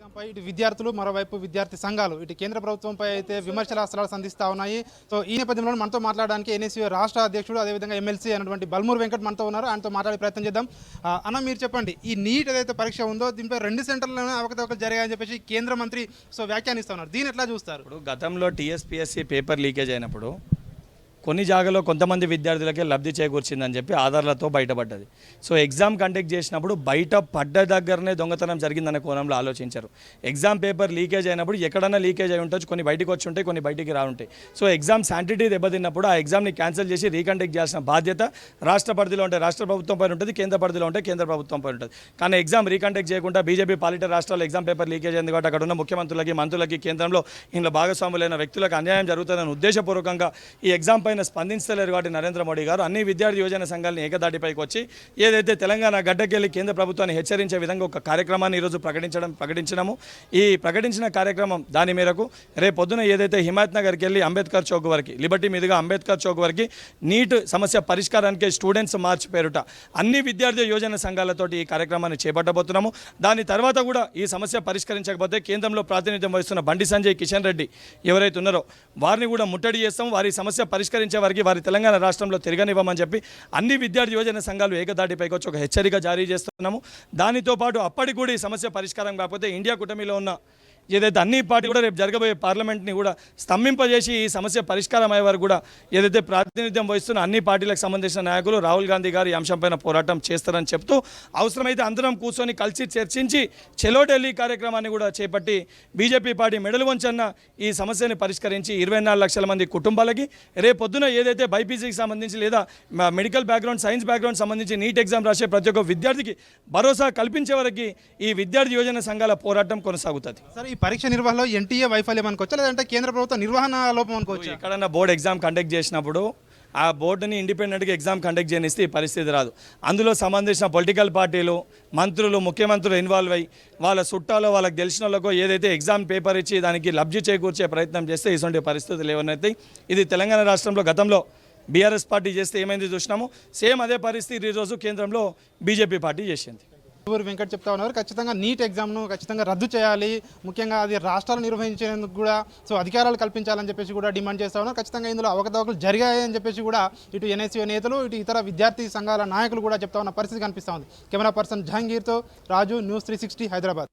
ఎగ్జామ్పై ఇటు విద్యార్థులు మరోవైపు విద్యార్థి సంఘాలు ఇటు కేంద్ర ప్రభుత్వంపై అయితే విమర్శల అస్త్రాలు సంధిస్తూ ఉన్నాయి. సో ఈ నేపథ్యంలో మనతో మాట్లాడడానికి ఎన్ఎస్యూ రాష్ట్ర అధ్యక్షుడు అదేవిధంగా ఎమ్మెల్సీ అయినటువంటి బల్మూరు వెంకట్ మనతో ఉన్నారు. ఆయనతో మాట్లాడే ప్రయత్నం చేద్దాం. అన్న, మీరు చెప్పండి, ఈ నీట్ ఏదైతే పరీక్ష ఉందో దీనిపై 2 సెంటర్లలోనే అవకతవకలు జరిగాయని చెప్పేసి కేంద్ర మంత్రి వ్యాఖ్యానిస్తూ ఉన్నారు. దీన్ని ఎట్లా చూస్తారు? ఇప్పుడు గతంలో టీఎస్పీఎస్సీ పేపర్ లీకేజ్ అయినప్పుడు కొన్ని జాగాలో కొంతమంది విద్యార్థులకే లబ్ధి చేకూర్చిందని చెప్పి ఆధారాలతో బయటపడ్డది. సో ఎగ్జామ్ కండక్ట్ చేసినప్పుడు బయట పడ్డ దగ్గరనే దొంగతనం జరిగిందనే కోణంలో ఆలోచించారు. ఎగ్జామ్ పేపర్ లీకేజ్ అయినప్పుడు ఎక్కడన్నా లీకేజ్ అయి ఉండొచ్చు, కొన్ని బయటికి వచ్చి ఉంటాయి, కొన్ని బయటికి రావుంటాయి. సో ఎగ్జామ్ శాంటిటీ దెబ్బతిన్నప్పుడు ఆ ఎగ్జామ్ని క్యాన్సిల్ చేసి రీకండక్ట్ చేయాల్సిన బాధ్యత రాష్ట్ర పరిధిలో ఉంటే రాష్ట్ర ప్రభుత్వం పైన ఉంటుంది, కేంద్ర పరిధిలో ఉంటే కేంద్ర ప్రభుత్వం పైన ఉంటుంది. కానీ ఎగ్జామ్ రీకండక్ట్ చేయకుండా బీజేపీ పాలిట రాష్ట్రాల్లో ఎగ్జామ్ పేపర్ లీకేజ్ అయింది కాబట్టి అక్కడ ఉన్న ముఖ్యమంత్రులకి, మంత్రులకి, కేంద్రంలో ఇందులో భాగస్వాములైన వ్యక్తులకు అన్యాయం జరుగుతుందని ఉద్దేశపూర్వకంగా ఈ ఎగ్జామ్ పైన స్పందించలేరు. కాబట్టి నరేంద్ర మోడీ గారు అన్ని విద్యార్థి యువజన సంఘాలను ఏకదాటిపైకి వచ్చి ఏదైతే తెలంగాణ గడ్డకెళ్లి కేంద్ర ప్రభుత్వాన్ని హెచ్చరించే విధంగా ఒక కార్యక్రమాన్ని ఈరోజు ప్రకటించినాము. ఈ ప్రకటించిన కార్యక్రమం దాని మేరకు రేపొద్దున ఏదైతే హిమాయత్ నగర్కి వెళ్ళి అంబేద్కర్ చౌక్ వరకు, లిబర్టీ మీదుగా అంబేద్కర్ చౌక్ వరకు నీట్ సమస్య పరిష్కారానికి స్టూడెంట్స్ మార్చ్ పేరుట అన్ని విద్యార్థి యువజన సంఘాలతోటి ఈ కార్యక్రమాన్ని చేపట్టబోతున్నాము. దాని తర్వాత కూడా ఈ సమస్య పరిష్కరించకపోతే కేంద్రంలో ప్రాతినిధ్యం వహిస్తున్న బండి సంజయ్, కిషన్ రెడ్డి ఎవరైతే ఉన్నారో వారిని కూడా ముట్టడి చేస్తాం. వారి సమస్య పరిష్కరించే వారికి వారి తెలంగాణ రాష్ట్రంలో తిరగనివ్వమని చెప్పి అన్ని విద్యార్థి యువజన సంఘాలు ఏకదాటిపైకి వచ్చి ఒక హెచ్చరిక జారీ చేస్తున్నాము. దానితో పాటు అప్పటికి కూడా ఈ సమస్య పరిష్కారం కాకపోతే ఇండియా కూటమిలో ఉన్న ఏదైతే అన్ని పార్టీ కూడా రేపు జరగబోయే పార్లమెంట్ని కూడా స్తంభింపజేసి ఈ సమస్య పరిష్కారం అయ్యే వారు కూడా ఏదైతే ప్రాతినిధ్యం వహిస్తున్న అన్ని పార్టీలకు సంబంధించిన నాయకులు రాహుల్ గాంధీ గారు ఈ అంశంపైన పోరాటం చేస్తారని చెప్తూ అవసరమైతే అందరం కూర్చొని కలిసి చర్చించి చెలో ఢిల్లీ కార్యక్రమాన్ని కూడా చేపట్టి బీజేపీ పార్టీ మెడలు వంచన్న ఈ సమస్యని పరిష్కరించి 24 లక్షల మంది కుటుంబాలకి రేపొద్దున ఏదైతే బైపీసీకి సంబంధించి లేదా మెడికల్ బ్యాక్గ్రౌండ్, సైన్స్ బ్యాక్గ్రౌండ్ సంబంధించి నీట్ ఎగ్జామ్ రాసే ప్రతి ఒక్క విద్యార్థికి భరోసా కల్పించే వరకు ఈ విద్యార్థి యువజన సంఘాల పోరాటం కొనసాగుతుంది. ఈ పరీక్ష నిర్వహణలో ఎన్టీఏ వైఫల్యం అనుకోవచ్చా, లేదంటే కేంద్ర ప్రభుత్వ నిర్వహణ లోపం అనుకోవచ్చు? ఎక్కడన్నా బోర్డు ఎగ్జామ్ కండక్ట్ చేసినప్పుడు ఆ బోర్డుని ఇండిపెండెంట్గా ఎగ్జామ్ కండక్ట్ చేయనిస్తే ఈ పరిస్థితి రాదు. అందులో సంబంధించిన పొలిటికల్ పార్టీలు, మంత్రులు, ముఖ్యమంత్రులు ఇన్వాల్వ్ అయ్యి వాళ్ళ చుట్టాలో వాళ్ళకి తెలిసిన వాళ్ళకో ఏదైతే ఎగ్జామ్ పేపర్ ఇచ్చి దానికి లబ్ధి చేకూర్చే ప్రయత్నం చేస్తే ఇటువంటి పరిస్థితులు ఏమన్నైతే ఇది తెలంగాణ రాష్ట్రంలో గతంలో బీఆర్ఎస్ పార్టీ చేస్తే ఏమైంది చూసినాము. సేమ్ అదే పరిస్థితి ఈరోజు కేంద్రంలో బీజేపీ పార్టీ చేసింది. వెంకట్ చెప్తా ఉన్నారు, ఖచ్చితంగా నీట్ ఎగ్జామ్ను ఖచ్చితంగా రద్దు చేయాలి, ముఖ్యంగా అది రాష్ట్రాలు నిర్వహించేందుకు కూడా అధికారాలు కల్పించాలని చెప్పేసి కూడా డిమాండ్ చేస్తా ఉన్నారు. ఖచ్చితంగా ఇందులో అవకతవకలు జరిగాయని చెప్పేసి కూడా ఇటు ఎన్ఎస్యూ నేతలు, ఇటు ఇతర విద్యార్థి సంఘాల నాయకులు కూడా చెప్తా ఉన్న పరిస్థితి కనిపిస్తూ ఉంది. కెమెరా పర్సన్ జహంగీర్తో రాజు, న్యూస్ 360 హైదరాబాద్.